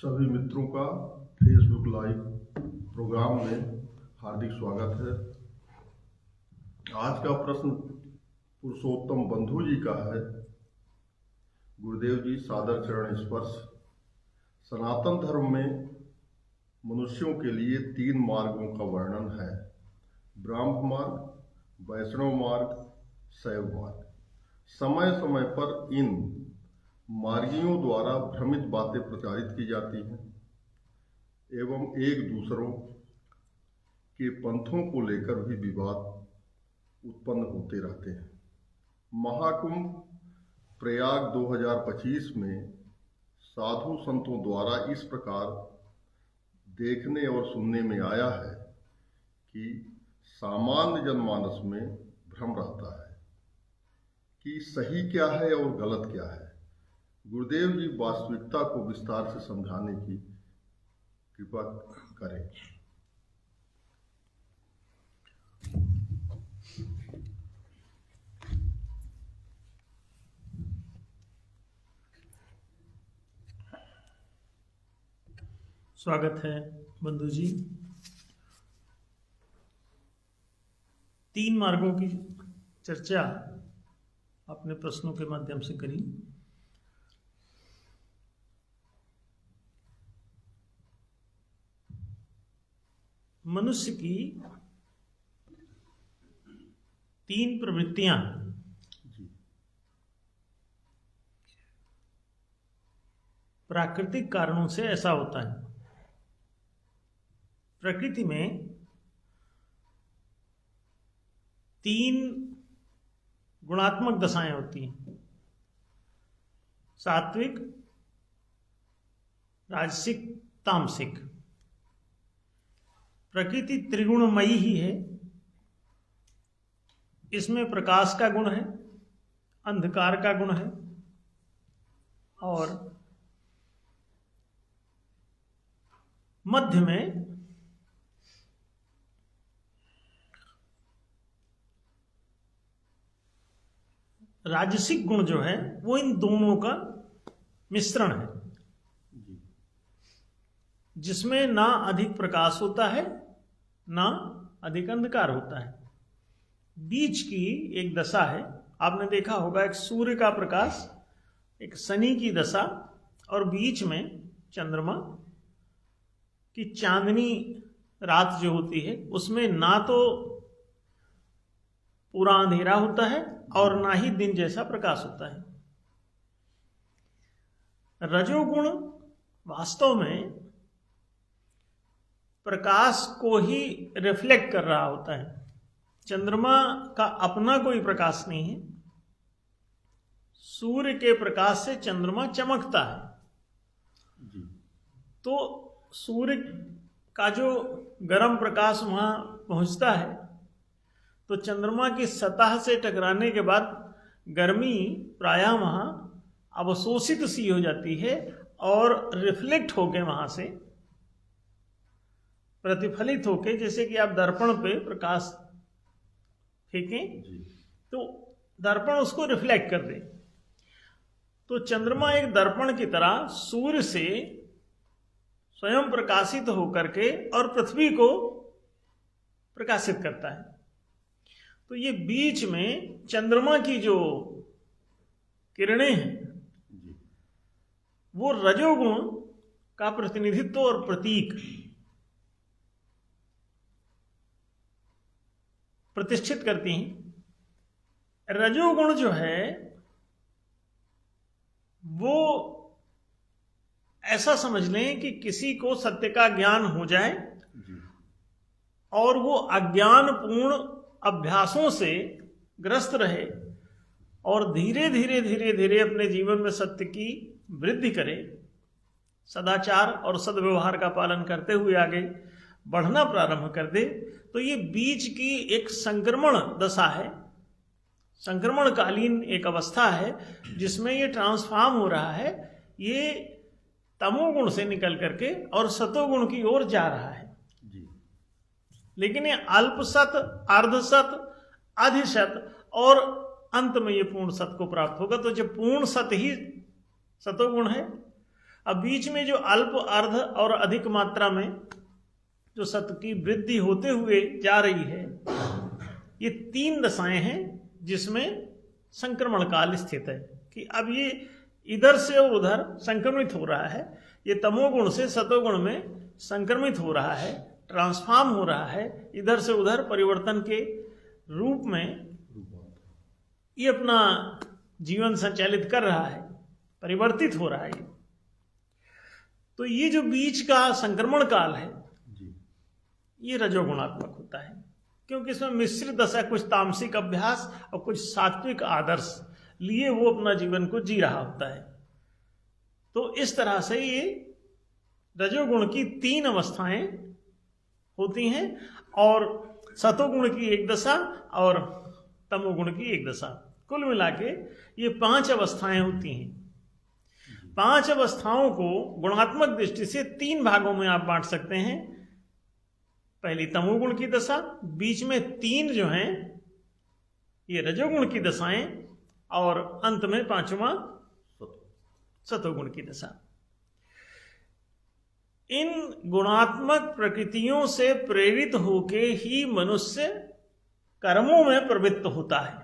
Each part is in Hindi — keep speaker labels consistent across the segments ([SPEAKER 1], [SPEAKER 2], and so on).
[SPEAKER 1] सभी मित्रों का फेसबुक लाइव प्रोग्राम में हार्दिक स्वागत है। आज का प्रश्न पुरुषोत्तम बंधु जी का है। गुरुदेव जी सादर चरण स्पर्श। सनातन धर्म में मनुष्यों के लिए 3 मार्गों का वर्णन है: ब्राह्म मार्ग, वैष्णव मार्ग, शैव मार्ग। समय समय पर इन मार्गियों द्वारा भ्रमित बातें प्रचारित की जाती हैं एवं एक दूसरों के पंथों को लेकर भी विवाद उत्पन्न होते रहते हैं। महाकुंभ प्रयाग 2025 में साधु संतों द्वारा इस प्रकार देखने और सुनने में आया है कि सामान्य जनमानस में भ्रम रहता है कि सही क्या है और गलत क्या है। गुरुदेव जी वास्तविकता को विस्तार से समझाने की कृपा करें।
[SPEAKER 2] स्वागत है बंधु जी। 3 मार्गों की चर्चा अपने प्रश्नों के माध्यम से करी। मनुष्य की 3 प्रवृत्तियां प्राकृतिक कारणों से ऐसा होता है। प्रकृति में 3 गुणात्मक दशाएं होती हैं: सात्विक, राजसिक, तामसिक। प्रकृति त्रिगुणमयी ही है। इसमें प्रकाश का गुण है, अंधकार का गुण है और मध्य में राजसिक गुण जो है वो इन दोनों का मिश्रण है, जिसमें ना अधिक प्रकाश होता है ना अधिक अंधकार होता है। बीच की एक दशा है। आपने देखा होगा, एक सूर्य का प्रकाश, एक शनि की दशा और बीच में चंद्रमा की चांदनी रात जो होती है, उसमें ना तो पूरा अंधेरा होता है और ना ही दिन जैसा प्रकाश होता है। रजोगुण वास्तव में प्रकाश को ही रिफ्लेक्ट कर रहा होता है। चंद्रमा का अपना कोई प्रकाश नहीं है। सूर्य के प्रकाश से चंद्रमा चमकता है। तो सूर्य का जो गर्म प्रकाश वहां पहुंचता है तो चंद्रमा की सतह से टकराने के बाद गर्मी प्रायः वहां अवशोषित सी हो जाती है और रिफ्लेक्ट होके वहां से प्रतिफलित होके, जैसे कि आप दर्पण पे प्रकाश फेंकें तो दर्पण उसको रिफ्लेक्ट कर दे। तो चंद्रमा एक दर्पण की तरह सूर्य से स्वयं प्रकाशित होकर के और पृथ्वी को प्रकाशित करता है। तो ये बीच में चंद्रमा की जो किरणें हैं वो रजोगुण का प्रतिनिधित्व और प्रतीक प्रतिष्ठित करती हैं। रजोगुण जो है वो ऐसा समझ लें कि किसी को सत्य का ज्ञान हो जाए और वो अज्ञानपूर्ण अभ्यासों से ग्रस्त रहे और धीरे धीरे धीरे धीरे अपने जीवन में सत्य की वृद्धि करे, सदाचार और सद्व्यवहार का पालन करते हुए आगे बढ़ना प्रारंभ कर दे। तो ये बीच की एक संक्रमण दशा है, संक्रमणकालीन एक अवस्था है जिसमें ये ट्रांसफॉर्म हो रहा है। ये तमोगुण से निकल करके और सतोगुण की ओर जा रहा है। लेकिन ये अल्पसत, अर्धसत, अधिशत और अंत में ये पूर्ण सत को प्राप्त होगा। तो जब पूर्ण सत ही सतोगुण है अब बीच में जो अल्प, अर्ध और अधिक मात्रा में जो सत्व की वृद्धि होते हुए जा रही है, ये 3 दशाएं हैं जिसमें संक्रमण काल स्थित है कि अब ये इधर से उधर संक्रमित हो रहा है, ये तमोगुण से सतोगुण में संक्रमित हो रहा है, ट्रांसफॉर्म हो रहा है, इधर से उधर परिवर्तन के रूप में ये अपना जीवन संचालित कर रहा है, परिवर्तित हो रहा है। तो ये जो बीच का संक्रमण काल है ये रजोगुणात्मक होता है, क्योंकि इसमें मिश्रित दशा, कुछ तामसिक अभ्यास और कुछ सात्विक आदर्श लिए वो अपना जीवन को जी रहा होता है। तो इस तरह से ये रजोगुण की 3 अवस्थाएं होती हैं और सतोगुण की 1 दशा और तमोगुण की 1 दशा, कुल मिला के ये 5 अवस्थाएं होती हैं। 5 अवस्थाओं को गुणात्मक दृष्टि से 3 भागों में आप बांट सकते हैं। पहली तमोगुण की दशा, बीच में 3 जो हैं ये रजोगुण की दशाएं और अंत में 5वां सतोगुण की दशा। इन गुणात्मक प्रकृतियों से प्रेरित होके ही मनुष्य कर्मों में प्रवृत्त होता है।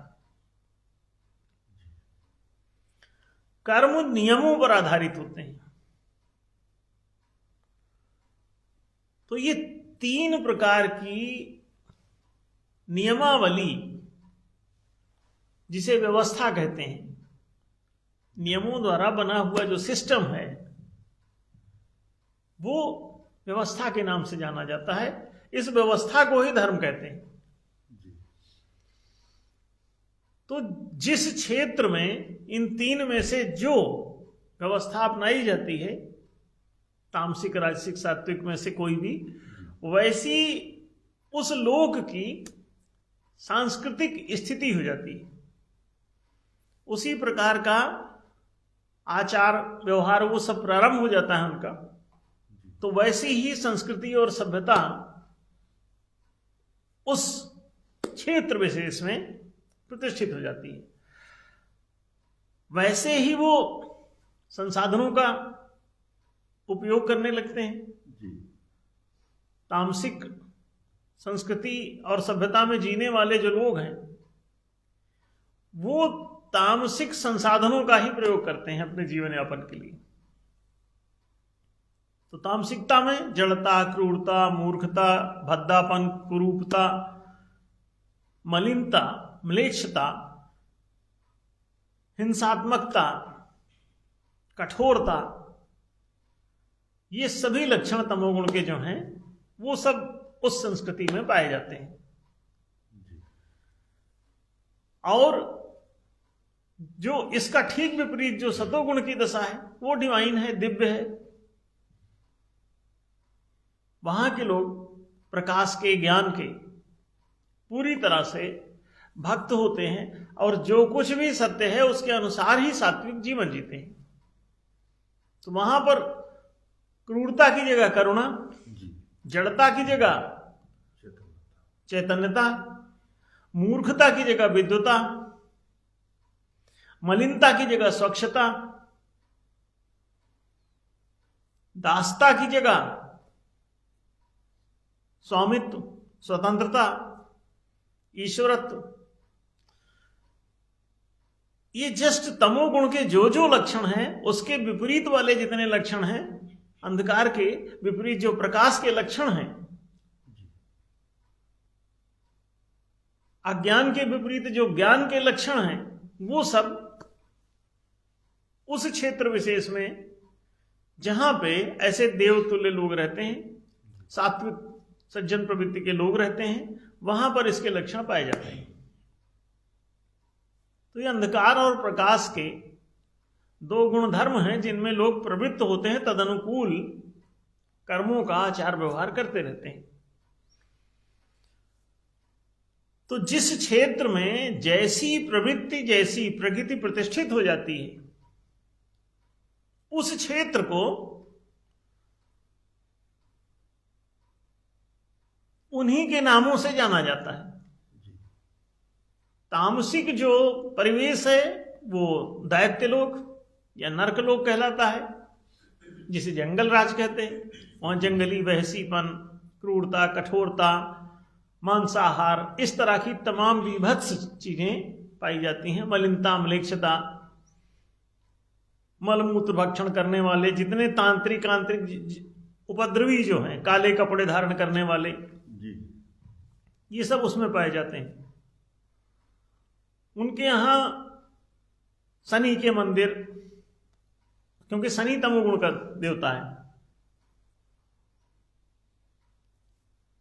[SPEAKER 2] कर्म नियमों पर आधारित होते हैं। तो ये 3 प्रकार की नियमावली, जिसे व्यवस्था कहते हैं, नियमों द्वारा बना हुआ जो सिस्टम है वो व्यवस्था के नाम से जाना जाता है। इस व्यवस्था को ही धर्म कहते हैं। तो जिस क्षेत्र में इन 3 में से जो व्यवस्था अपनाई जाती है, तामसिक, राजसिक, सात्विक में से कोई भी, वैसी उस लोक की सांस्कृतिक स्थिति हो जाती है। उसी प्रकार का आचार व्यवहार वो सब प्रारंभ हो जाता है उनका। तो वैसी ही संस्कृति और सभ्यता उस क्षेत्र विशेष में प्रतिष्ठित हो जाती है। वैसे ही वो संसाधनों का उपयोग करने लगते हैं। तामसिक संस्कृति और सभ्यता में जीने वाले जो लोग हैं वो तामसिक संसाधनों का ही प्रयोग करते हैं अपने जीवन यापन के लिए। तो तामसिकता में जड़ता, क्रूरता, मूर्खता, भद्दापन, कुरूपता, मलिनता, म्लेच्छता, हिंसात्मकता, कठोरता, ये सभी लक्षण तमोगुण के जो हैं वो सब उस संस्कृति में पाए जाते हैं। और जो इसका ठीक विपरीत जो सतोगुण की दशा है वो डिवाइन है, दिव्य है। वहां के लोग प्रकाश के, ज्ञान के पूरी तरह से भक्त होते हैं और जो कुछ भी सत्य है उसके अनुसार ही सात्विक जीवन जीते हैं। तो वहां पर क्रूरता की जगह करुणा, जड़ता की जगह चैतन्यता, मूर्खता की जगह विद्वता, मलिनता की जगह स्वच्छता, दासता की जगह स्वामित्व, स्वतंत्रता, ईश्वरत्व। ये जस्ट तमोगुण के जो जो लक्षण हैं उसके विपरीत वाले जितने लक्षण हैं, अंधकार के विपरीत जो प्रकाश के लक्षण हैं, अज्ञान के विपरीत जो ज्ञान के लक्षण हैं, वो सब उस क्षेत्र विशेष में जहां पे ऐसे देवतुल्य लोग रहते हैं, सात्विक सज्जन प्रवृत्ति के लोग रहते हैं, वहां पर इसके लक्षण पाए जाते हैं। तो ये अंधकार और प्रकाश के 2 गुण धर्म हैं जिनमें लोग प्रवृत्त होते हैं, तदनुकूल कर्मों का आचार व्यवहार करते रहते हैं। तो जिस क्षेत्र में जैसी प्रवृत्ति, जैसी प्रकृति प्रतिष्ठित हो जाती है, उस क्षेत्र को उन्हीं के नामों से जाना जाता है। तामसिक जो परिवेश है वो दैत्य लोक या नरक लोक कहलाता है। जिसे जंगल राज कहते हैं, वहां जंगली वहसीपन, क्रूरता, कठोरता, मांसाहार, इस तरह की तमाम विभत्स चीजें पाई जाती हैं। मलिनता, म्लेच्छता, मलमूत्र भक्षण करने वाले जितने तांत्रिक आंतरिक उपद्रवी जो हैं, काले कपड़े धारण करने वाले,
[SPEAKER 1] जी
[SPEAKER 2] ये सब उसमें पाए जाते हैं। उनके यहां शनि के मंदिर, क्योंकि शनि तमोगुण का देवता है,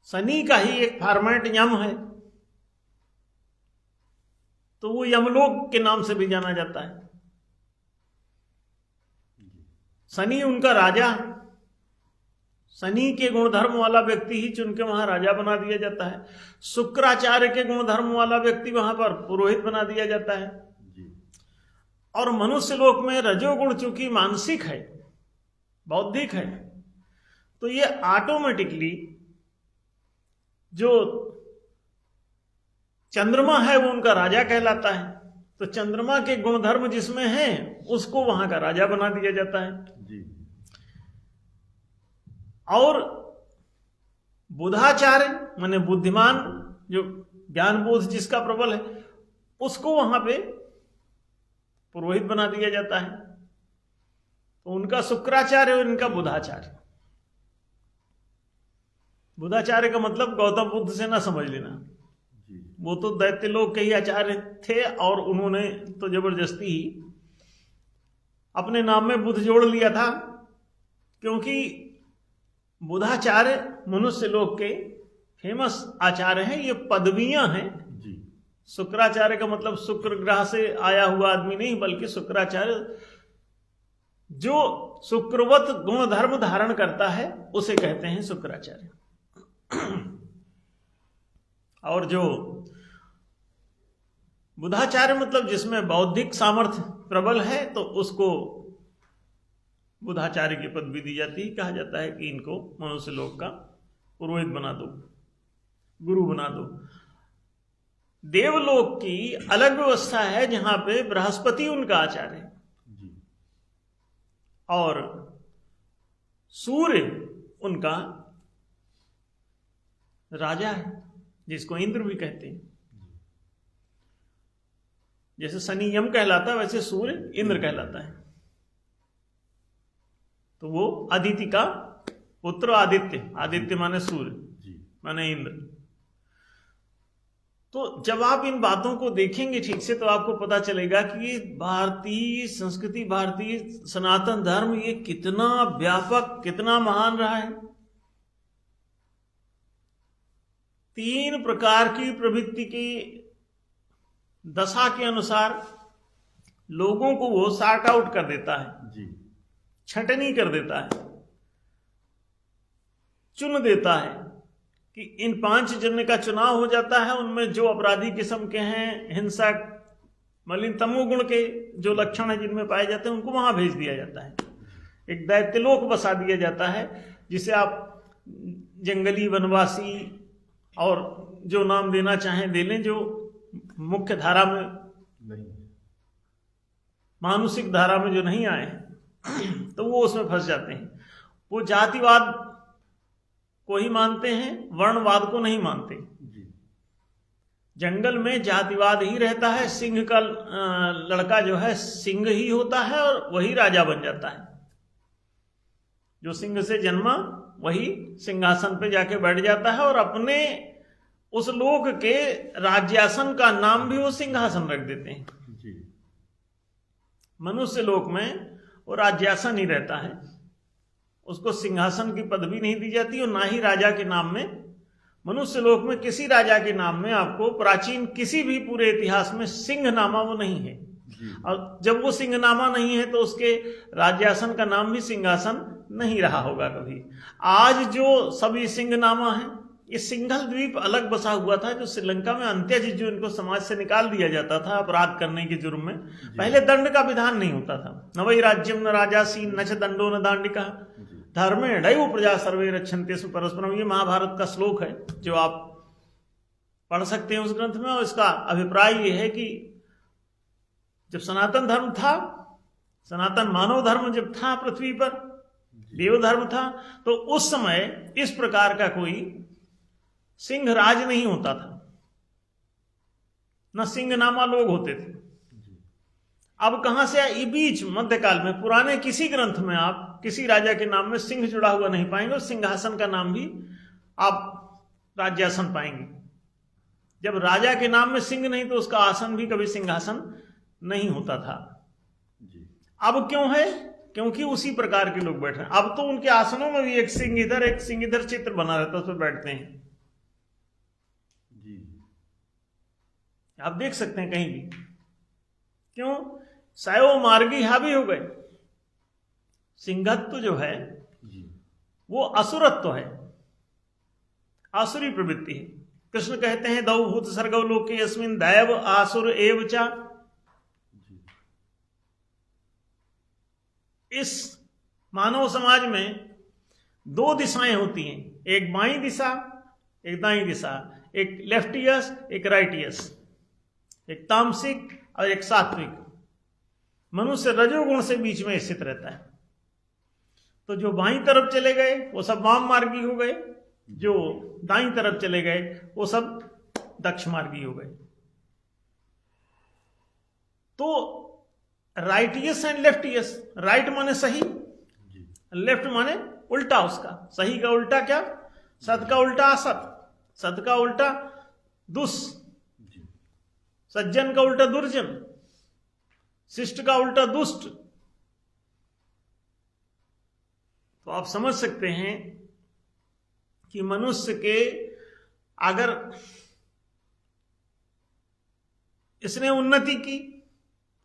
[SPEAKER 2] शनि का ही एक फॉर्मेट यम है, तो वो यमलोक के नाम से भी जाना जाता है। शनि उनका राजा, शनि के गुणधर्म वाला व्यक्ति ही चुन के वहां राजा बना दिया जाता है। शुक्राचार्य के गुणधर्म वाला व्यक्ति वहां पर पुरोहित बना दिया जाता है। और मनुष्य लोक में रजोगुण चूंकि मानसिक है, बौद्धिक है, तो ये ऑटोमेटिकली जो चंद्रमा है वो उनका राजा कहलाता है। तो चंद्रमा के गुणधर्म जिसमें हैं उसको वहां का राजा बना दिया जाता है।
[SPEAKER 1] जी।
[SPEAKER 2] और बुधाचार्य माने बुद्धिमान, जो ज्ञान बोध जिसका प्रबल है, उसको वहां पे पुरोहित बना दिया जाता है। तो उनका शुक्राचार्य और इनका बुधाचार्य। बुधाचार्य का मतलब गौतम बुद्ध से ना समझ लेना, वो तो दैत्य लोग के ही आचार्य थे और उन्होंने तो जबरदस्ती ही अपने नाम में बुद्ध जोड़ लिया था, क्योंकि बुधाचार्य मनुष्य लोक के फेमस आचार्य हैं। ये पदवियां हैं। शुक्राचार्य का मतलब शुक्र ग्रह से आया हुआ आदमी नहीं, बल्कि शुक्राचार्य जो शुक्रवत गुण धर्म धारण करता है उसे कहते हैं शुक्राचार्य। और जो बुधाचार्य मतलब जिसमें बौद्धिक सामर्थ्य प्रबल है, तो उसको बुधाचार्य की पदवी दी जाती है। कहा जाता है कि इनको मनुष्य लोक का पुरोहित बना दो, गुरु बना दो। देवलोक की अलग व्यवस्था है जहां पे बृहस्पति उनका आचार्य है और सूर्य उनका राजा है, जिसको इंद्र भी कहते हैं। जैसे शनि यम कहलाता है, वैसे सूर्य इंद्र कहलाता है। तो वो अदिति का पुत्र आदित्य, आदित्य माने सूर्य, माने इंद्र। तो जब आप इन बातों को देखेंगे ठीक से, तो आपको पता चलेगा कि ये भारतीय संस्कृति, भारतीय सनातन धर्म ये कितना व्यापक, कितना महान रहा है। 3 प्रकार की प्रवृत्ति की दशा के अनुसार लोगों को वो सॉर्ट आउट कर देता है, छंटनी कर देता है, चुन देता है कि इन 5 जन का चुनाव हो जाता है। उनमें जो अपराधी किस्म के हैं, हिंसक, मलिन, तमोगुण के जो लक्षण है जिनमें पाए जाते हैं, उनको वहां भेज दिया जाता है। एक दैत्यलोक बसा दिया जाता है, जिसे आप जंगली, वनवासी और जो नाम देना चाहें दे लें, जो मुख्य धारा में नहीं, मानसिक धारा में जो नहीं आए हैं, तो वो उसमें फंस जाते हैं। वो जातिवाद को ही मानते हैं, वर्णवाद को नहीं मानते। जंगल में जातिवाद ही रहता है। सिंह का लड़का जो है सिंह ही होता है और वही राजा बन जाता है। जो सिंह से जन्मा वही सिंहासन पे जाके बैठ जाता है और अपने उस लोक के राज्यासन का नाम भी वो सिंहासन रख देते हैं। मनुष्य लोक में वो राज्यासन ही रहता है, उसको सिंहासन की पदवी नहीं दी जाती और ना ही राजा के नाम में। मनुष्य लोक में किसी राजा के नाम में आपको प्राचीन किसी भी पूरे इतिहास में सिंहनामा वो नहीं है। और जब वो सिंहनामा नहीं है तो उसके राज्यासन का नाम भी सिंहासन नहीं रहा होगा कभी। आज जो सभी सिंहनामा है, ये सिंघल द्वीप अलग बसा हुआ था, जो श्रीलंका में अंत्यज जो इनको समाज से निकाल दिया जाता था अपराध करने के जुर्म में। पहले दंड का विधान नहीं होता था। न वही राज्यम न राजासीन न च दंडो न दांडिका धर्मेण दैव प्रजा सर्वे रक्षन्ते परस्परम। ये महाभारत का श्लोक है जो आप पढ़ सकते हैं उस ग्रंथ में। और इसका अभिप्राय ये है कि जब सनातन धर्म था, सनातन मानव धर्म जब था पृथ्वी पर, देवधर्म था। तो उस समय इस प्रकार का कोई सिंह राज नहीं होता था, न सिंहनामा लोग होते थे। अब कहां से आए? बीच मध्यकाल में पुराने किसी ग्रंथ में आप किसी राजा के नाम में सिंह जुड़ा हुआ नहीं पाएंगे, और सिंहासन का नाम भी आप राज्यासन पाएंगे। जब राजा के नाम में सिंह नहीं तो उसका आसन भी कभी सिंहासन नहीं होता था। अब क्यों है? क्योंकि उसी प्रकार के लोग बैठे हैं। अब तो उनके आसनों में भी एक सिंह इधर चित्र बना रहता है, उस पर बैठते हैं। आप देख सकते हैं कहीं भी। क्यों? सैव मार्गी हावी हो गए। सिंहत्व जो है वो असुरत्व है, आसुरी प्रवृत्ति है। कृष्ण कहते हैं दौ भूत सर्गव लोके यस्मिन् दैव आसुर एव च। इस मानव समाज में दो दिशाएं होती हैं, एक बाईं दिशा, एक दाईं दिशा, एक लेफ्टियस, एक राइटियस, एक तामसिक और एक सात्विक। मनुष्य रजोगुण से बीच में स्थित रहता है। तो जो बाईं तरफ चले गए वो सब वाम मार्गी हो गए, जो दाईं तरफ चले गए वो सब दक्ष मार्गी हो गए। तो राइटियस एंड लेफ्टियस, राइट माने सही, लेफ्ट माने उल्टा उसका। सही का उल्टा क्या? सत का उल्टा असत, सत का उल्टा दुस, सज्जन का उल्टा दुर्जन, शिष्ट का उल्टा दुष्ट। तो आप समझ सकते हैं कि मनुष्य के अगर इसने उन्नति की,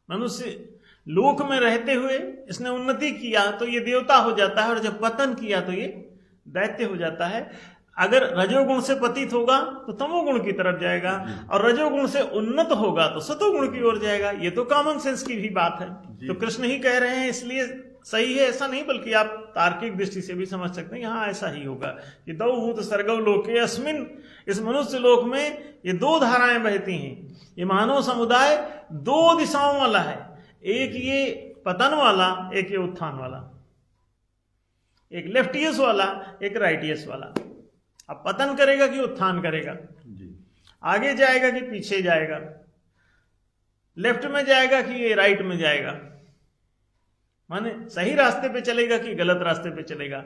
[SPEAKER 2] मनुष्य लोक में रहते हुए इसने उन्नति किया तो ये देवता हो जाता है, और जब पतन किया तो ये दैत्य हो जाता है। अगर रजोगुण से पतित होगा तो तमोगुण की तरफ जाएगा, और रजोगुण से उन्नत होगा तो सतोगुण की ओर जाएगा। ये तो कॉमन सेंस की भी बात है, तो कृष्ण ही कह रहे हैं इसलिए सही है ऐसा नहीं, बल्कि आप तार्किक दृष्टि से भी समझ सकते हैं यहाँ ऐसा ही होगा कि दौ भूत सर्गव लोके अस्मिन, इस मनुष्य लोक में ये दो धाराएं बहती हैं। ये मानव समुदाय दो दिशाओं वाला है, एक ये पतन वाला, एक ये उत्थान वाला, एक लेफ्टियस वाला, एक राइटियस वाला। अब पतन करेगा कि उत्थान करेगा, आगे जाएगा कि पीछे जाएगा, लेफ्ट में जाएगा कि ये राइट में जाएगा, माने सही रास्ते पे चलेगा कि गलत रास्ते पे चलेगा।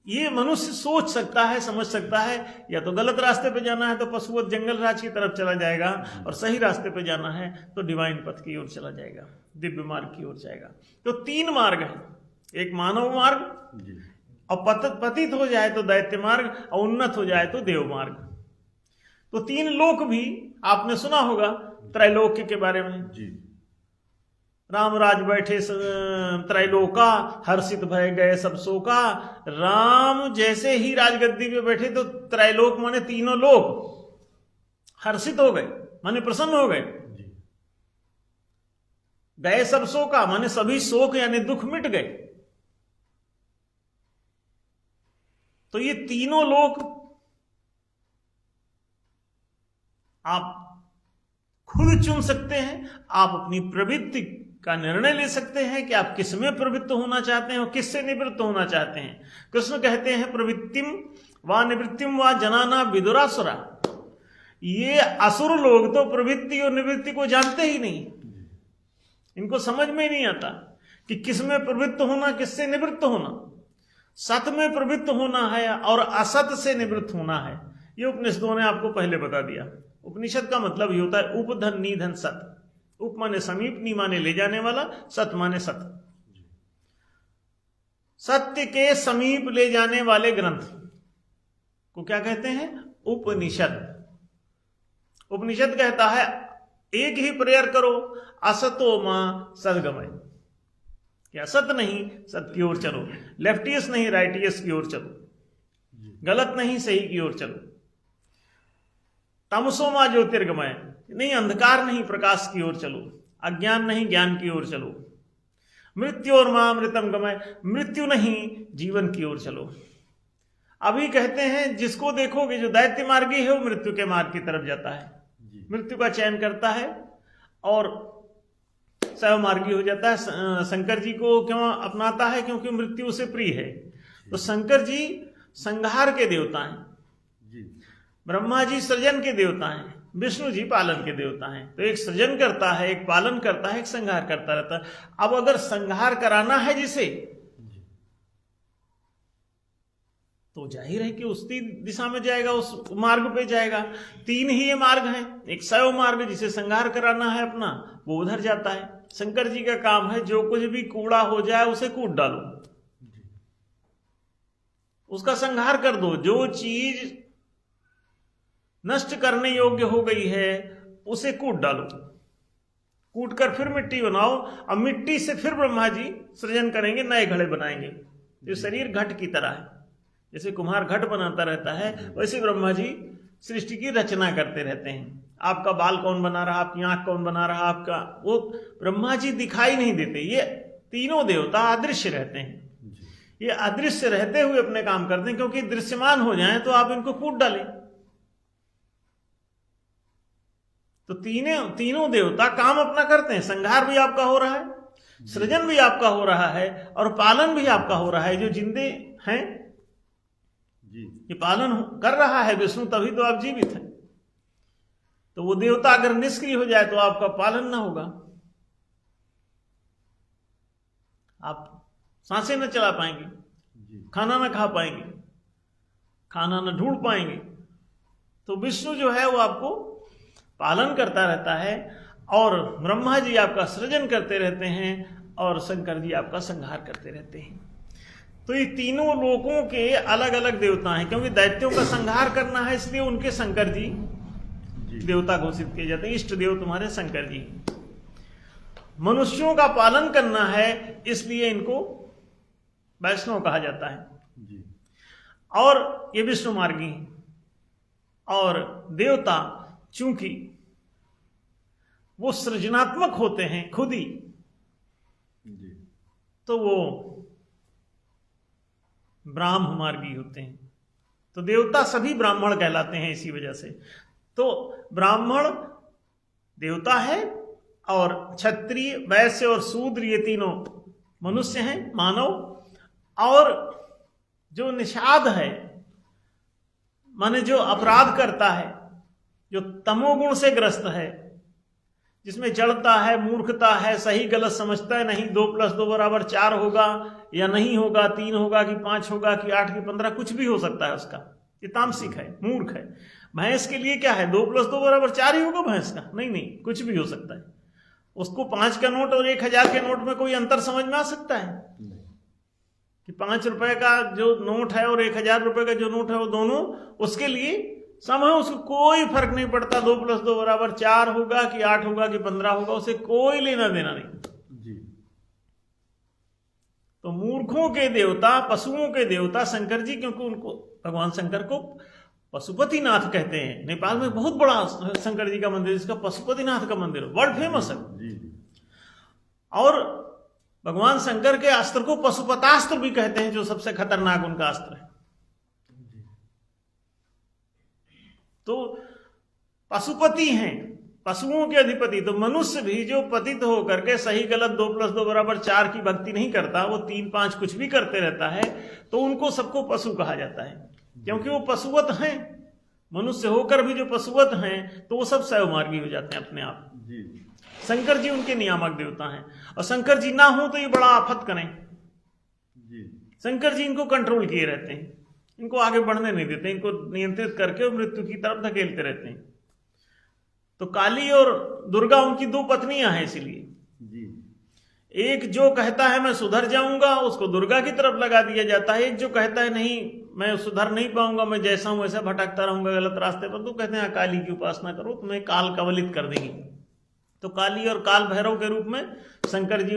[SPEAKER 2] ये मनुष्य सोच सकता है, समझ सकता है। या तो गलत रास्ते पे जाना है तो पशुवत जंगल राज की तरफ चला जाएगा, और सही रास्ते पे जाना है तो डिवाइन पथ की ओर चला जाएगा, दिव्य मार्ग की ओर जाएगा। तो तीन मार्ग है, एक मानव मार्ग, और पतित हो जाए तो दैत्य मार्ग, और उन्नत हो जाए तो देव मार्ग। तो तीन लोक भी आपने सुना होगा त्रैलोक्य के बारे में जी। राम राज बैठे त्रैलोका, हर्षित भय गए सब शोका। राम जैसे ही राजगद्दी पे बैठे तो त्रैलोक माने तीनों लोग हर्षित हो गए, माने प्रसन्न हो गए। गए सब शोका माने सभी शोक यानी दुख मिट गए। तो ये तीनों लोग आप खुद चुन सकते हैं, आप अपनी प्रवृत्ति का निर्णय ले सकते हैं कि आप किस में प्रवृत्त होना चाहते हैं और किससे निवृत्त होना चाहते हैं। कृष्ण कहते हैं प्रवृत्तिम व निवृत्तिम व जनाना विदुरासुरा। ये असुर लोग तो प्रवृत्ति और निवृत्ति को जानते ही नहीं, इनको समझ में ही नहीं आता कि किस में प्रवृत्त होना, किससे निवृत्त होना। सत में प्रवृत्त होना है और असत से निवृत्त होना है। ये उपनिषदों ने आपको पहले बता दिया। उपनिषद का मतलब ये होता है उपधन निधन सत। उप माने समीप, नी माने ले जाने वाला, सत माने सत। सत्य के समीप ले जाने वाले ग्रंथ को क्या कहते हैं? उपनिषद। उपनिषद कहता है एक ही प्रेयर करो, असतो मां सद्गमय, कि असत नहीं सत की ओर चलो, लेफ्टियस नहीं राइटियस की ओर चलो, गलत नहीं सही की ओर चलो। तमसो मां ज्योतिर्गमय, नहीं अंधकार नहीं प्रकाश की ओर चलो, अज्ञान नहीं ज्ञान की ओर चलो। मृत्यु और मां अमृतम गमय, मृत्यु नहीं जीवन की ओर चलो। अभी कहते हैं जिसको देखोगे जो दैत्य मार्गी है वो मृत्यु के मार्ग की तरफ जाता है, मृत्यु का चयन करता है और सैवमार्गी हो जाता है। शंकर जी को क्यों अपनाता है? क्योंकि मृत्यु उसे प्रिय है। तो शंकर जी संहार के देवता हैं,
[SPEAKER 1] जी
[SPEAKER 2] ब्रह्मा जी सृजन के देवता हैं, विष्णु जी पालन के देवता हैं। तो एक सृजन करता है, एक पालन करता है, एक संहार करता रहता है। अब अगर संहार कराना है जिसे, तो जाहिर है कि उसी दिशा में जाएगा, उस मार्ग पे जाएगा। तीन ही ये मार्ग हैं। एक शैव मार्ग जिसे संहार कराना है अपना, वो उधर जाता है। शंकर जी का काम है जो कुछ भी कूड़ा हो जाए उसे कूट डालो, उसका संहार कर दो। जो चीज नष्ट करने योग्य हो गई है उसे कूट डालो, कूट कर फिर मिट्टी बनाओ। अब मिट्टी से फिर ब्रह्मा जी सृजन करेंगे, नए घड़े बनाएंगे। जो शरीर घट की तरह है, जैसे कुम्हार घट बनाता रहता है, वैसे ब्रह्मा जी सृष्टि की रचना करते रहते हैं। आपका बाल कौन बना रहा, आपकी आंख कौन बना रहा, आपका वो ब्रह्मा जी दिखाई नहीं देते। ये तीनों देवता अदृश्य रहते हैं। ये अदृश्य रहते हुए अपने काम करते हैं, क्योंकि दृश्यमान हो जाएं तो आप इनको कूट डालें। तो तीनों देवता काम अपना करते हैं। संहार भी आपका हो रहा है, सृजन भी आपका हो रहा है, और पालन भी आपका हो रहा है। जो जिंदे हैं ये पालन कर रहा है विष्णु, तभी तो आप जीवित हैं। तो वो देवता अगर निष्क्रिय हो जाए तो आपका पालन ना होगा, आप सांसें न चला पाएंगे, खाना ना खा पाएंगे, खाना न ढूंढ पाएंगे। तो विष्णु जो है वो आपको पालन करता रहता है, और ब्रह्मा जी आपका सृजन करते रहते हैं, और शंकर जी आपका संहार करते रहते हैं। तो ये तीनों लोकों के अलग अलग देवता हैं। क्योंकि दैत्यों का संहार करना है, इसलिए उनके शंकर जी देवता घोषित किए जाते हैं। इष्ट देव तुम्हारे शंकर जी। मनुष्यों का पालन करना है, इसलिए इनको वैष्णव कहा जाता है। और ये विष्णु मार्गी हैं। और देवता चूंकि वो सृजनात्मक होते हैं खुद ही, तो वो ब्राह्म मार्गी होते हैं। तो देवता सभी ब्राह्मण कहलाते हैं इसी वजह से। तो ब्राह्मण देवता है, और क्षत्रिय, वैश्य और शूद्र ये तीनों मनुष्य हैं, मानव। और जो निषाद है, माने जो अपराध करता है, जो तमोगुण से ग्रस्त है, जिसमें जड़ता है, मूर्खता है, सही गलत समझता है, नहीं 2 + 2 = 4 होगा या नहीं होगा, 3 होगा कि 5 होगा कि 8 कि 15, कुछ भी हो सकता है उसका। ये तामसिक है, मूर्ख है। भैंस के लिए क्या है, 2 + 2 = 4 ही होगा भैंस का? नहीं, कुछ भी हो सकता है। उसको 5 का नोट और 1000 के नोट में कोई अंतर समझ में आ सकता है कि 5 रुपए का जो नोट है और 1000 रुपए का जो नोट है, वो दोनों उसके लिए सम है। उसको कोई फर्क नहीं पड़ता 2 + 2 = 4 होगा कि 8 होगा कि 15 होगा, उसे कोई लेना देना नहीं। तो मूर्खों के देवता, पशुओं के देवता शंकर जी, क्योंकि उनको भगवान शंकर को पशुपतिनाथ कहते हैं। नेपाल में बहुत बड़ा शंकर जी का मंदिर, जिसका पशुपतिनाथ का मंदिर वर्ल्ड फेमस है। और भगवान शंकर के अस्त्र को पशुपतास्त्र भी कहते हैं, जो सबसे खतरनाक उनका अस्त्र है। तो पशुपति हैं, पशुओं के अधिपति। तो मनुष्य भी जो पतित होकर के सही गलत 2 + 2 = 4 की भक्ति नहीं करता, वो 3 5 कुछ भी करते रहता है, तो उनको सबको पशु कहा जाता है, क्योंकि वो पशुवत हैं। मनुष्य होकर भी जो पशुवत हैं, तो वो सब शैवमार्गी हो जाते हैं अपने आप। शंकर जी उनके नियामक देवता हैं, और शंकर जी ना हो तो ये बड़ा आफत करें। शंकर जी इनको कंट्रोल किए रहते हैं, इनको आगे बढ़ने नहीं देते, इनको नियंत्रित करके और मृत्यु की तरफ धकेलते रहते हैं। तो काली और दुर्गा उनकी 2 पत्नियां हैं। इसीलिए एक जो कहता है मैं सुधर जाऊंगा, उसको दुर्गा की तरफ लगा दिया जाता है। एक जो कहता है नहीं मैं सुधर नहीं पाऊंगा, मैं जैसा हूं वैसा भटकता रहूंगा गलत रास्ते पर, तो कहते हैं काली की उपासना करो, तुम्हें काल कवलित कर देंगी। तो काली और काल भैरव के रूप में शंकर जी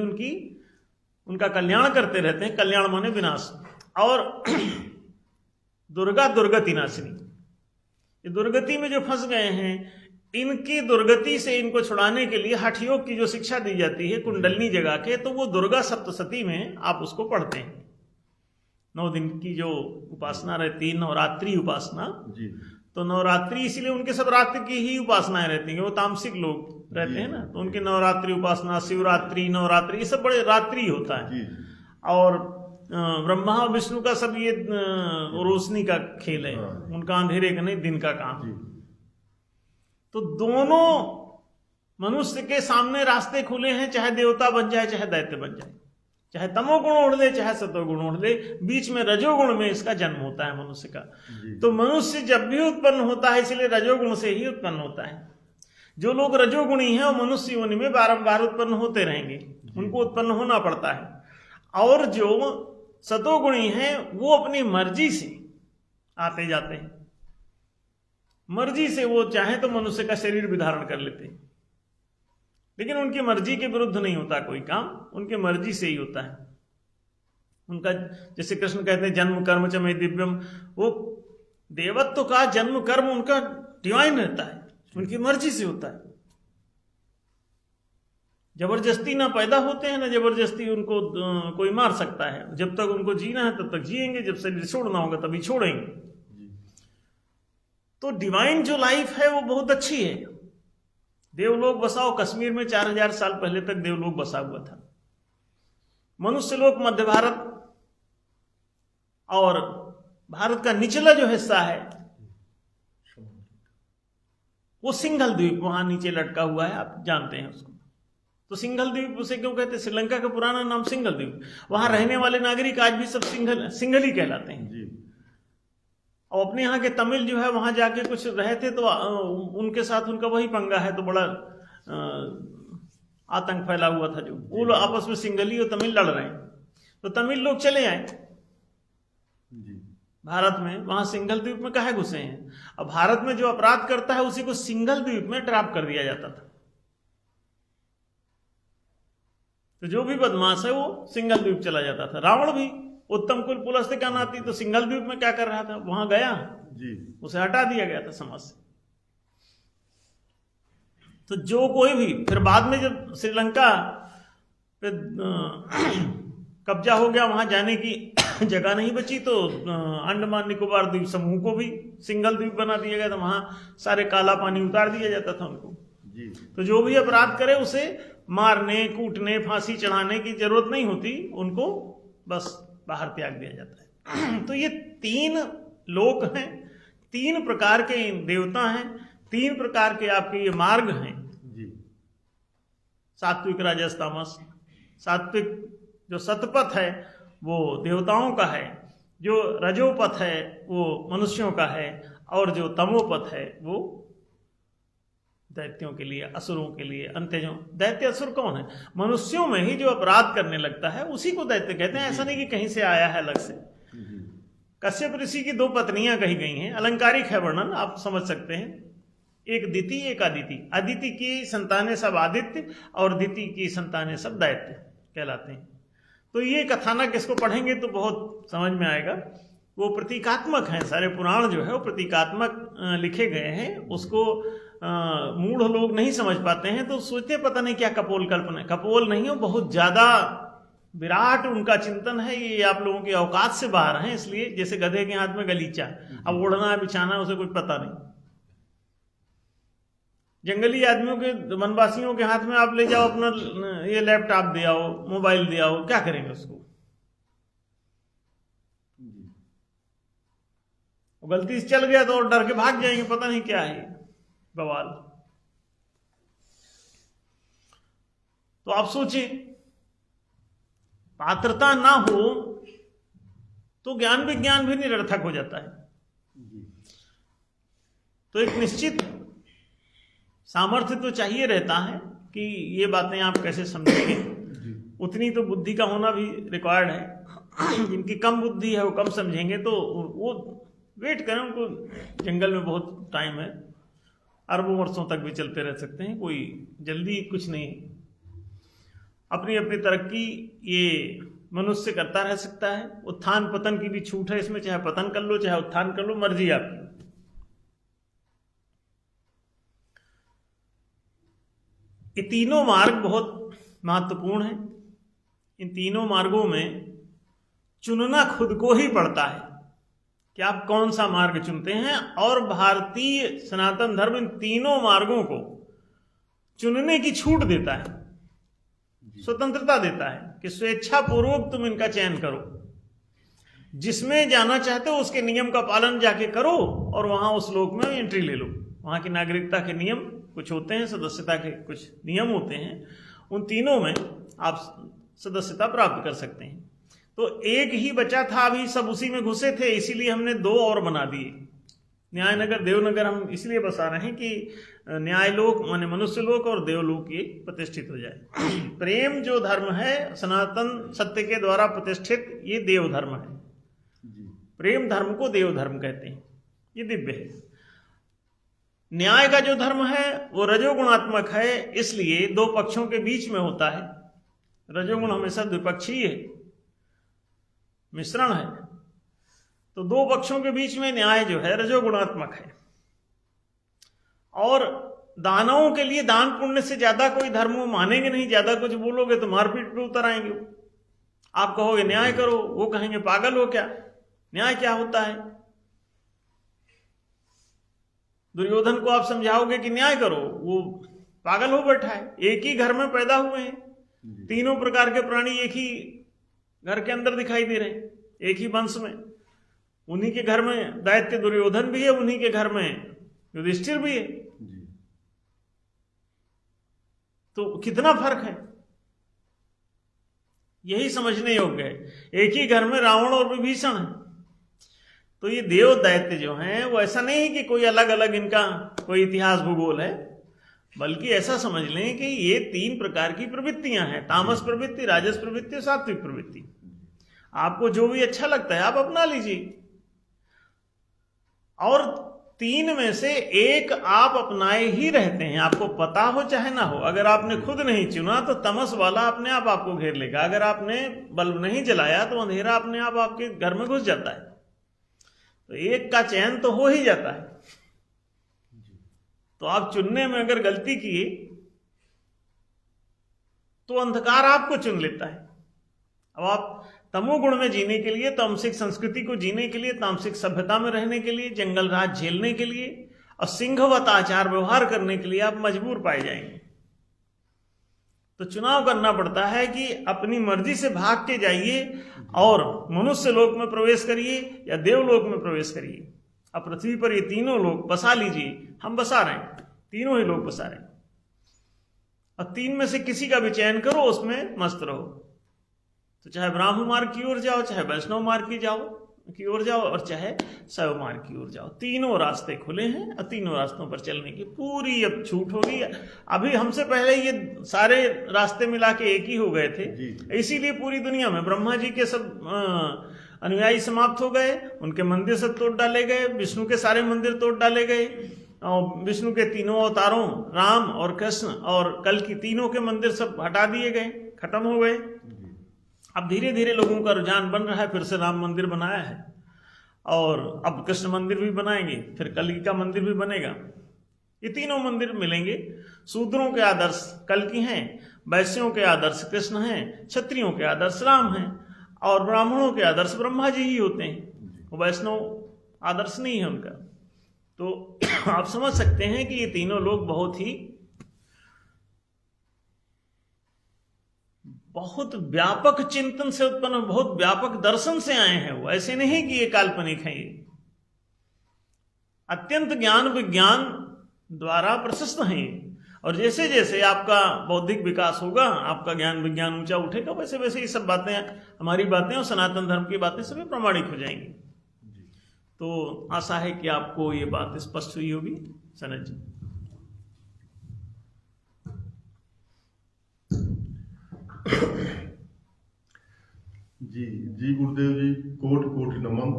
[SPEAKER 2] उनका कल्याण करते रहते हैं। कल्याण माने विनाश। और दुर्गा दुर्गति नाशिनी, ये दुर्गति में जो फंस गए हैं, इनकी दुर्गति से इनको छुड़ाने के लिए हठ योग की जो शिक्षा दी जाती है कुंडलनी जगा के, तो वो दुर्गा सप्तशती में आप उसको पढ़ते हैं। 9 दिन की जो उपासना रहती है, नवरात्रि उपासना। तो नवरात्रि इसलिए उनके सब रात्रि की ही उपासनाएं रहती हैं, वो तामसिक लोग रहते हैं ना, तो उनके नवरात्रि उपासना, शिवरात्रि, नवरात्रि, ये सब बड़े रात्रि होता है।
[SPEAKER 1] जी
[SPEAKER 2] और ब्रह्मा और विष्णु का सब ये रोशनी का खेल है,
[SPEAKER 1] हाँ।
[SPEAKER 2] उनका अंधेरे का नहीं, दिन का काम।
[SPEAKER 1] जी
[SPEAKER 2] तो दोनों मनुष्य के सामने रास्ते खुले हैं, चाहे देवता बन जाए चाहे दैत्य बन जाए, चाहे तमोगुण ओढ़ ले चाहे सतोगुण ओढ़ ले, बीच में रजोगुण में इसका जन्म होता है मनुष्य का।
[SPEAKER 1] जी
[SPEAKER 2] तो मनुष्य जब भी उत्पन्न होता है इसलिए रजोगुण से ही उत्पन्न होता है। जो लोग रजोगुणी हैं वो मनुष्य योनि में बारंबार उत्पन्न होते रहेंगे, उनको उत्पन्न होना पड़ता है। और जो सतोगुणी हैं वो अपनी मर्जी से आते जाते हैं, मर्जी से वो चाहे तो मनुष्य का शरीर भी धारण कर लेते हैं, लेकिन उनकी मर्जी के विरुद्ध नहीं होता कोई काम, उनकी मर्जी से ही होता है उनका। जैसे कृष्ण कहते हैं जन्म कर्म च में दिव्यम, वो देवत्व का जन्म कर्म उनका डिवाइन रहता है, उनकी मर्जी से होता है। जबरदस्ती ना पैदा होते हैं ना जबरदस्ती उनको कोई मार सकता है। जब तक उनको जीना है तब तक जिएंगे, जब शरीर छोड़ना होगा तभी छोड़ेंगे। तो डिवाइन जो लाइफ है वो बहुत अच्छी है। देवलोक बसाओ, कश्मीर में 4000 साल पहले तक देवलोक बसा हुआ था। मनुष्य लोक मध्य भारत और भारत का निचला जो हिस्सा है वो सिंघल द्वीप वहां नीचे लटका हुआ है, आप जानते हैं उसको। तो सिंघल द्वीप उसे क्यों कहते हैं? श्रीलंका का पुराना नाम सिंघल द्वीप। वहां रहने वाले नागरिक आज भी सब सिंघली कहलाते हैं
[SPEAKER 1] जी
[SPEAKER 2] और अपने यहाँ के तमिल जो है वहां जाके कुछ रहे थे तो उनके साथ उनका वही पंगा है, तो बड़ा आतंक फैला हुआ था। जो वो लोग आपस में सिंघली और तमिल लड़ रहे हैं, तो तमिल लोग चले आए
[SPEAKER 1] जी
[SPEAKER 2] भारत में, वहां सिंघल द्वीप में काहे घुसे हैं। अब भारत में जो अपराध करता है उसी को सिंघल द्वीप में ट्रैप कर दिया जाता था। तो जो भी बदमाश है वो सिंघल द्वीप चला जाता था। रावण भी उत्तम कुल पुलस्त्य का नाती तो सिंघल द्वीप में क्या कर रहा था, वहां गया
[SPEAKER 1] जी
[SPEAKER 2] उसे हटा दिया गया था समाज से। तो जो कोई भी फिर बाद में जब श्रीलंका पे कब्जा हो गया, वहां जाने की जगह नहीं बची, तो अंडमान निकोबार द्वीप समूह को भी सिंगल द्वीप बना दिया गया था। वहां सारे काला पानी उतार दिया जाता था उनको।
[SPEAKER 1] जी
[SPEAKER 2] तो जो भी अपराध करे उसे मारने, कूटने, फांसी चढ़ाने की जरूरत नहीं होती, उनको बस बाहर त्याग दिया जाता है। तो ये 3 लोक हैं, 3 प्रकार के देवता हैं, 3 प्रकार के आपके ये मार्ग हैं।
[SPEAKER 1] जी
[SPEAKER 2] सात्विक, राजस, तामस। सात्विक जो सतपथ है वो देवताओं का है, जो रजोपथ है वो मनुष्यों का है, और जो तमोपथ है वो दैत्यों के लिए, असुरों के लिए। अंत्यजों दैत्य असुर कौन है? मनुष्यों में ही जो अपराध करने लगता है उसी को दैत्य कहते हैं। ऐसा नहीं कि कहीं से आया है अलग से। कश्यप ऋषि की 2 पत्नियां कही गई हैं, अलंकारिक है वर्णन, आप समझ सकते हैं। एक दिति, एक अदिति। अदिति की संतानें सब आदित्य और दिति की संतानें सब दैत्य कहलाते हैं। तो ये कथानक इसको पढ़ेंगे तो बहुत समझ में आएगा। वो प्रतीकात्मक हैं, सारे पुराण जो है वो प्रतीकात्मक लिखे गए हैं। उसको मूढ़ लोग नहीं समझ पाते हैं तो सोचते पता नहीं क्या कपोल कल्पना। कपोल नहीं हो, बहुत ज्यादा विराट उनका चिंतन है। ये आप लोगों की औकात से बाहर हैं, इसलिए जैसे गधे के हाथ में गलीचा, अब ओढ़ना बिछाना उसे कुछ पता नहीं। जंगली आदमियों के, वनवासियों के हाथ में आप ले जाओ अपना ये लैपटॉप दे आओ, मोबाइल दे आओ, क्या करेंगे उसको? गलती से चल गया तो और डर के भाग जाएंगे, पता नहीं क्या है बवाल। तो आप सोचिए, पात्रता ना हो तो ज्ञान विज्ञान भी निरर्थक हो जाता है। तो एक निश्चित सामर्थ्य तो चाहिए रहता है कि ये बातें आप कैसे समझेंगे। उतनी तो बुद्धि का होना भी रिक्वायर्ड है। जिनकी कम बुद्धि है वो कम समझेंगे, तो वो वेट करें, उनको जंगल में बहुत टाइम है, अरबों वर्षों तक भी चलते रह सकते हैं, कोई जल्दी कुछ नहीं। अपनी अपनी तरक्की ये मनुष्य करता रह सकता है। उत्थान पतन की भी छूट है इसमें, चाहे पतन कर लो चाहे उत्थान कर लो, मर्जी आपकी। ये तीनों मार्ग बहुत महत्वपूर्ण हैं। इन तीनों मार्गों में चुनना खुद को ही पड़ता है कि आप कौन सा मार्ग चुनते हैं। और भारतीय सनातन धर्म इन तीनों मार्गों को चुनने की छूट देता है, स्वतंत्रता देता है कि स्वेच्छा पूर्वक तुम इनका चयन करो, जिसमें जाना चाहते हो उसके नियम का पालन जाके करो और वहां उस लोक में एंट्री ले लो। वहां की नागरिकता के नियम कुछ होते हैं, सदस्यता के कुछ नियम होते हैं, उन तीनों में आप सदस्यता प्राप्त कर सकते हैं। तो एक ही बचा था, अभी सब उसी में घुसे थे, इसीलिए हमने 2 और बना दिए। न्यायनगर देवनगर हम इसलिए बसा रहे हैं कि न्यायलोक माने मनुष्य लोक और देवलोक ये प्रतिष्ठित हो जाए। प्रेम जो धर्म है सनातन सत्य के द्वारा प्रतिष्ठित, ये देव धर्म है। प्रेम धर्म को देव धर्म कहते हैं, ये दिव्य है। न्याय का जो धर्म है वो रजोगुणात्मक है, इसलिए 2 पक्षों के बीच में होता है। रजोगुण हमेशा द्विपक्षीय है, मिश्रण है, तो 2 पक्षों के बीच में न्याय जो है रजोगुणात्मक है। और दानवों के लिए दान पुण्य से ज्यादा कोई धर्म वो मानेंगे नहीं। ज्यादा कुछ बोलोगे तो मारपीट पे उतर आएंगे। आप कहोगे न्याय करो, वो कहेंगे पागल हो क्या, न्याय क्या होता है। दुर्योधन को आप समझाओगे कि न्याय करो, वो पागल हो बैठा है। एक ही घर में पैदा हुए हैं, तीनों प्रकार के प्राणी एक ही घर के अंदर दिखाई दे रहे हैं, एक ही वंश में। उन्हीं के घर में दैत्य दुर्योधन भी है, उन्हीं के घर में युधिष्ठिर भी है। तो कितना फर्क है, यही समझने योग्य है। एक ही घर में रावण और विभीषण है। तो ये देव दैत्य जो हैं वो ऐसा नहीं है कि कोई अलग अलग इनका कोई इतिहास भूगोल है, बल्कि ऐसा समझ लें कि ये 3 प्रकार की प्रवृत्तियां हैं, तामस प्रवृत्ति, राजस प्रवृत्ति और सात्विक प्रवृत्ति। आपको जो भी अच्छा लगता है आप अपना लीजिए, और 3 में से एक आप अपनाए ही रहते हैं, आपको पता हो चाहे ना हो। अगर आपने खुद नहीं चुना तो तमस वाला अपने आप आपको घेर लेगा। अगर आपने बल्ब नहीं जलाया तो अंधेरा अपने आप आपके घर में घुस जाता है। तो एक का चयन तो हो ही जाता है। तो आप चुनने में अगर गलती किए तो अंधकार आपको चुन लेता है। अब आप तमोगुण में जीने के लिए, तामसिक संस्कृति को जीने के लिए, तामसिक सभ्यता में रहने के लिए, जंगल राज झेलने के लिए और सिंहवत आचार व्यवहार करने के लिए आप मजबूर पाए जाएंगे। तो चुनाव करना पड़ता है कि अपनी मर्जी से भाग के जाइए और मनुष्य लोक में प्रवेश करिए या देवलोक में प्रवेश करिए। अब पृथ्वी पर ये तीनों लोक बसा लीजिए, हम बसा रहे हैं, तीनों ही लोग बसा रहे हैं। और 3 में से किसी का भी चयन करो, उसमें मस्त रहो। तो चाहे ब्राह्म मार्ग की ओर जाओ, चाहे वैष्णव मार्ग की ओर जाओ, और चाहे शैव मार्ग की ओर जाओ। तीनों रास्ते खुले हैं और तीनों रास्तों पर चलने की पूरी अब छूट होगी। अभी हमसे पहले ये सारे रास्ते मिला के एक ही हो गए थे, इसीलिए पूरी दुनिया में ब्रह्मा जी के सब अनुयायी समाप्त हो गए, उनके मंदिर सब तोड़ डाले गए, विष्णु के सारे मंदिर तोड़ डाले गए, और विष्णु के तीनों अवतारों राम और कृष्ण और कल की तीनों के मंदिर सब हटा दिए गए, खत्म हो गए। अब धीरे धीरे लोगों का रुझान बन रहा है, फिर से राम मंदिर बनाया है, और अब कृष्ण मंदिर भी बनाएंगे, फिर कल्कि का मंदिर भी बनेगा। ये तीनों मंदिर मिलेंगे। शूद्रों के आदर्श कल्कि हैं, वैश्यों के आदर्श कृष्ण हैं, क्षत्रियों के आदर्श राम हैं, और ब्राह्मणों के आदर्श ब्रह्मा जी ही होते हैं। वैष्णव आदर्श नहीं है उनका। तो आप समझ सकते हैं कि ये तीनों लोग बहुत व्यापक चिंतन से उत्पन्न, बहुत व्यापक दर्शन से आए हैं। वो ऐसे नहीं कि ये काल्पनिक है, ये अत्यंत ज्ञान विज्ञान द्वारा प्रशस्त हैं। और जैसे जैसे आपका बौद्धिक विकास होगा, आपका ज्ञान विज्ञान ऊंचा उठेगा, वैसे वैसे ये सब बातें, हमारी बातें और सनातन धर्म की बातें सभी प्रमाणिक हो जाएंगी। तो आशा है कि आपको ये बात स्पष्ट हुई होगी। सनत जी।
[SPEAKER 1] जी गुरुदेव जी, कोटि कोटि नमन।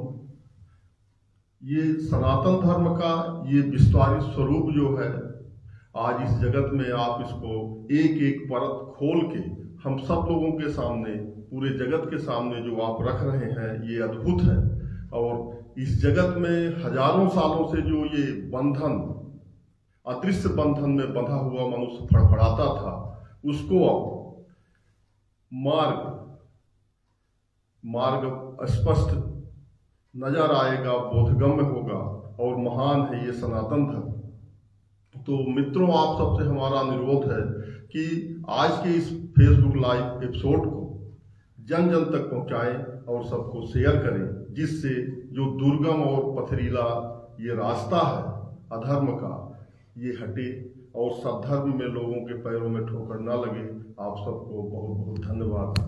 [SPEAKER 1] ये सनातन धर्म का ये विस्तारित स्वरूप जो है, आज इस जगत में आप इसको एक एक परत खोल के हम सब लोगों के सामने, पूरे जगत के सामने जो आप रख रहे हैं, ये अद्भुत है। और इस जगत में हजारों सालों से जो ये बंधन, अदृश्य बंधन में बंधा हुआ मनुष्य फड़फड़ाता था, उसको अब मार्ग स्पष्ट नजर आएगा, बोधगम्य होगा, और महान है ये सनातन धर्म। तो मित्रों, आप सबसे हमारा अनुरोध है कि आज के इस फेसबुक लाइव एपिसोड को जन जन तक पहुंचाएं और सबको शेयर करें, जिससे जो दुर्गम और पथरीला ये रास्ता है अधर्म का, ये हटे और सद्धर्म में लोगों के पैरों में ठोकर न लगे। आप सबको बहुत बहुत धन्यवाद।